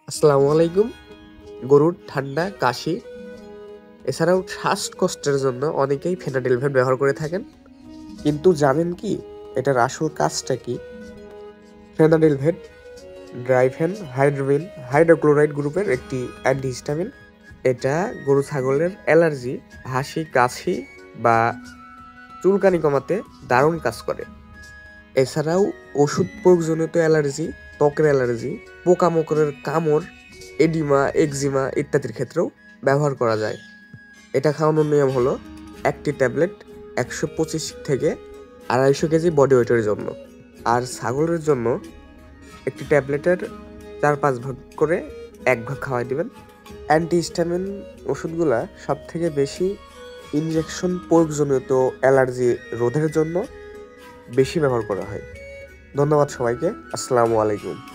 আসসালামু আলাইকুম। গরুর ঠান্ডা, কাশি এছাড়াও শ্বাসকষ্টের জন্য অনেকেই ফেনাডিল-ভ্যাট ব্যবহার করে থাকেন। কিন্তু জানেন কি এটার আসল কাজটা কি? ফেনাডিল-ভ্যাট ড্রাইফেন হাইড্রোবিন হাইড্রোক্লোরাইড গ্রুপের একটি অ্যান্টিহিস্টামিন। এটা গরু ছাগলের অ্যালার্জি, হাঁচি, কাশি বা চুলকানি কমাতে দারুণ কাজ করে। এছাড়াও ওষুধ প্রয়োগজনিত অ্যালার্জি, ত্বকের অ্যালার্জি, পোকামাকড়ের কামড়, এডিমা, একজিমা ইত্যাদির ক্ষেত্রেও ব্যবহার করা যায়। এটা খাওয়ানোর নিয়ম হলো একটি ট্যাবলেট ১২৫ থেকে ২৫০ কেজি বডি ওয়েটের জন্য। আর ছাগলের জন্য একটি ট্যাবলেটের ৪-৫ ভাগ করে ১ ভাগ খাওয়াই দিবেন। অ্যান্টিহিস্টামিন ওষুধগুলা সবথেকে বেশি ইনজেকশন প্রয়োগজনিত অ্যালার্জি রোধের জন্য বেশি ব্যবহার করা হয়। ধন্যবাদ সবাইকে। আসসালামু আলাইকুম।